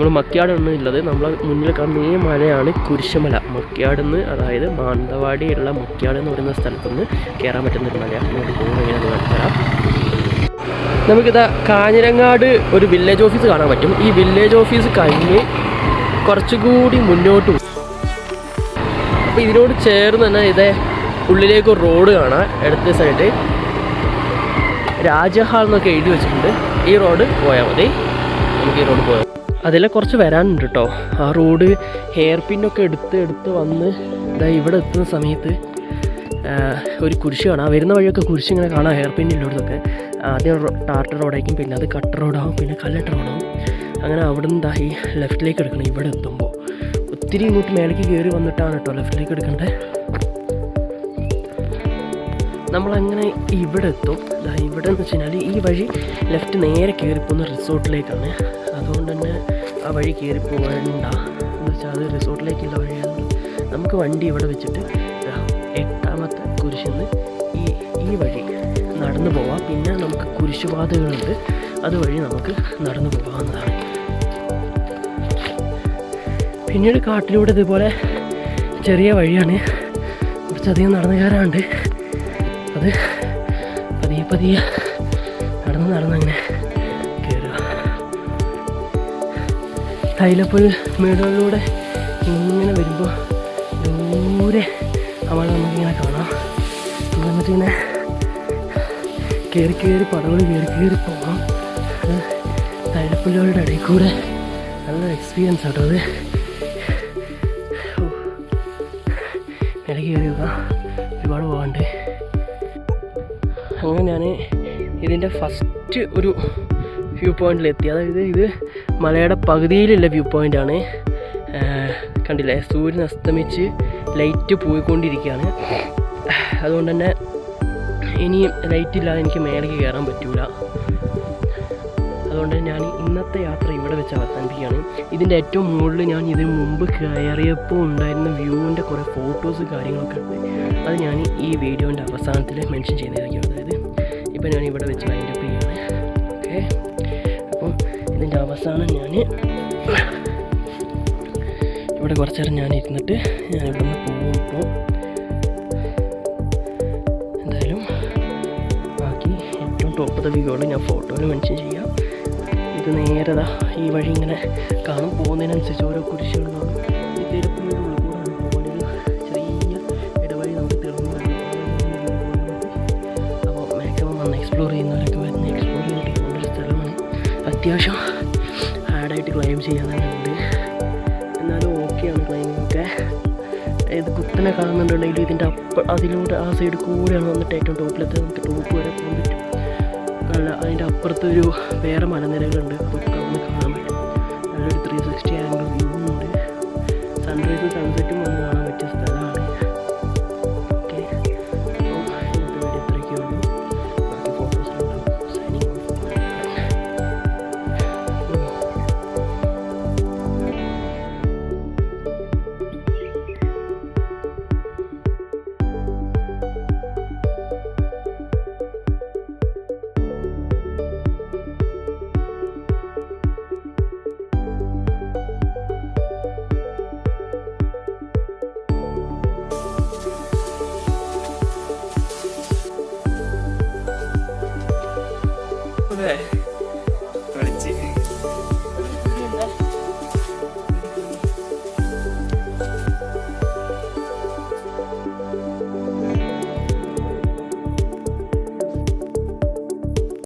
നമ്മൾ മക്യാട് ഉള്ളത് നമ്മളെ മുന്നിൽ കാണുന്ന ഈ മലയാണ് കുരിശുമല. മക്യാട് നിന്ന്, അതായത് മാനന്തവാടിയുള്ള മക്യാട് എന്ന് പറയുന്ന സ്ഥലത്തുനിന്ന് കയറാൻ പറ്റുന്നൊരു മലയാണ്. അങ്ങോട്ട് പോകുന്നത് എങ്ങനെയാണെന്ന് കാണിച്ചുതരാം. നമുക്കിതാ കാഞ്ഞിരങ്ങാട് ഒരു വില്ലേജ് ഓഫീസ് കാണാൻ പറ്റും. ഈ വില്ലേജ് ഓഫീസ് കഴിഞ്ഞ് കുറച്ചുകൂടി മുന്നോട്ട് പോകും. അപ്പോൾ ഇതിനോട് ചേർന്ന് തന്നെ ഇതേ ഉള്ളിലേക്ക് ഒരു റോഡ് കാണാം. ഇടത്തെ സൈഡ് രാജഹാൾ എന്നൊക്കെ എഴുതി വെച്ചിട്ടുണ്ട്. ഈ റോഡ് പോയാൽ മതി. നമുക്ക് ഈ റോഡ് പോയാൽ അതിലെ കുറച്ച് വരാനുണ്ട് കേട്ടോ. ആ റോഡ് ഹെയർ പിന്നൊക്കെ എടുത്ത് വന്ന് ഇതാ ഇവിടെ എത്തുന്ന സമയത്ത് ഒരു കുരിശ് കാണാം. വരുന്ന വഴിയൊക്കെ കുരിശ് ഇങ്ങനെ കാണാം. ഹെയർ പിന്നിലുള്ളതൊക്കെ ആദ്യം ടാർട്ടർ റോഡായിരിക്കും, പിന്നെ അത് കട്ടർ റോഡാവും, പിന്നെ കല്ലട്ടർ റോഡാവും. അങ്ങനെ അവിടെ നിന്ന് ഇതാ ഈ ലെഫ്റ്റിലേക്ക് എടുക്കണം. ഇവിടെ എത്തുമ്പോൾ ഒത്തിരി ഇങ്ങോട്ട് മേലേക്ക് കയറി വന്നിട്ടാണ് കേട്ടോ ലെഫ്റ്റിലേക്ക് എടുക്കേണ്ടത്. നമ്മളങ്ങനെ ഇവിടെ എത്തും. ഇവിടെ എന്ന് വെച്ച് കഴിഞ്ഞാൽ ഈ വഴി ലെഫ്റ്റ് നേരെ കയറിപ്പോകുന്ന റിസോർട്ടിലേക്കാണ്. അതുകൊണ്ട് തന്നെ ആ വഴി കയറി പോകണ്ട എന്ന് വെച്ചാൽ അത് റിസോർട്ടിലേക്കുള്ള വഴിയാണ്. നമുക്ക് വണ്ടി ഇവിടെ വെച്ചിട്ട് 8ാമത്തെ കുരിശിന്ന് ഈ വഴി നടന്നു പോവാം. പിന്നെ നമുക്ക് കുരിശുപാതകളുണ്ട്, അതുവഴി നമുക്ക് നടന്നു പോകാവുന്നതാണ്. പിന്നീട് കാട്ടിലൂടെ ഇതുപോലെ ചെറിയ വഴിയാണ്, കുറച്ചധികം നടന്നു കയറാണ്ട്. അത് പതിയെ നടന്നങ്ങനെ കയറുക. തൈലപ്പൊഴി മേടുകളിലൂടെ ഇങ്ങനെ വരുമ്പോൾ ദൂരെ അവൾ നമുക്കിങ്ങനെ കാണാം. എന്നിട്ട് ഇങ്ങനെ കയറി പടവുകൾ കയറി പോകാം. അത് തൈലപ്പുല്ലുകളുടെ ഇടയിൽ കൂടെ നല്ലൊരു എക്സ്പീരിയൻസ് ആട്ടോ അത്. ഇടയ്ക്ക് കയറി നോക്കാം, ഒരുപാട് പോകാണ്ട്. അങ്ങനെ ഞാൻ ഇതിൻ്റെ ഫസ്റ്റ് ഒരു വ്യൂ പോയിൻറ്റിലെത്തി. അതായത് ഇത് മലയുടെ പകുതിയിലുള്ള വ്യൂ പോയിൻ്റാണ്. കണ്ടില്ലേ, സൂര്യൻ അസ്തമിച്ച് ലൈറ്റ് പോയിക്കൊണ്ടിരിക്കുകയാണ്. അതുകൊണ്ട് തന്നെ ഇനിയും ലൈറ്റില്ലാതെ എനിക്ക് മേലേക്ക് കയറാൻ പറ്റില്ല. അതുകൊണ്ട് ഞാൻ ഇന്നത്തെ യാത്ര ഇവിടെ വെച്ച് അവസാനിപ്പിക്കുകയാണ്. ഇതിൻ്റെ ഏറ്റവും മുകളിൽ ഞാൻ ഇതിന് മുമ്പ് കയറിയപ്പോൾ ഉണ്ടായിരുന്ന വ്യൂവിൻ്റെ കുറേ ഫോട്ടോസ് കാര്യങ്ങളൊക്കെ ഉണ്ട്. അത് ഞാൻ ഈ വീഡിയോൻ്റെ അവസാനത്തിൽ മെൻഷൻ ചെയ്യുന്നതായിരിക്കും. അതായത് ഇപ്പോൾ ഞാൻ ഇവിടെ വെച്ച് വൈൻഡപ്പ് ചെയ്യുകയാണ്. ഓക്കെ, അപ്പം ഇതിൻ്റെ അവസാനം ഞാൻ ഇവിടെ കുറച്ച് നേരം ഞാൻ ഇരുന്നിട്ട് ഞാൻ ഇവിടെ നിന്ന് പോകുമ്പോൾ എന്തായാലും ബാക്കി ഏറ്റവും ടോപ്പത്തെ വ്യൂകൾ ഞാൻ ഫോട്ടോയിൽ മെൻഷൻ ചെയ്യാം. ഇത് നേരതാ ഈ വഴി ഇങ്ങനെ കാണും. പോകുന്നതിനനുസരിച്ച് ഓരോ കുരിശുകൾ കാണും. ഈ തിരപ്പിൻ്റെ ഉള്ളിൽ കൂടെയാണ് പോകുന്നത്. ചെറിയ ഇടവഴി നമുക്ക് തെളിഞ്ഞു. അപ്പോൾ മാക്സിമം വന്ന് എക്സ്പ്ലോർ ചെയ്യുന്നവരൊക്കെ വരുന്ന എക്സ്പ്ലോർ ചെയ്തിട്ടുള്ളൊരു സ്ഥലമാണ്. അത്യാവശ്യം ഹാർഡായിട്ട് ക്ലൈം ചെയ്യാൻ ഉണ്ട്, എന്നാലും ഓക്കെയാണ് ക്ലൈമിങ്ങൊക്കെ. ഇത് കുത്തനെ കാണുന്നുണ്ടെങ്കിൽ ഇതിൻ്റെ അതിലൂടെ ആ സൈഡ് കൂടെയാണ് വന്നിട്ട് ഏറ്റവും ടോപ്പിലത്തെ നമുക്ക് ടോപ്പ് വരെ പോകാൻ പറ്റും. നല്ല അതിൻ്റെ അപ്പുറത്തൊരു വേറെ മലനിരകളുണ്ട്, അതൊക്കെ ഒന്ന് കാണാൻ പറ്റും. നല്ലൊരു 360 ആംഗിൾ വ്യൂ ഉണ്ട്. സൺറൈസും സൺസെറ്റും വന്ന് കാണാൻ പറ്റിയ സ്ഥലമാണ്. ഓക്കെ, അപ്പോൾ ഇന്നത്തെ വീഡിയോ ഇത്രയൊക്കെ ഉള്ളൂ. ബാക്കി ഫോട്ടോസിലുണ്ടാവും. Signing Okay.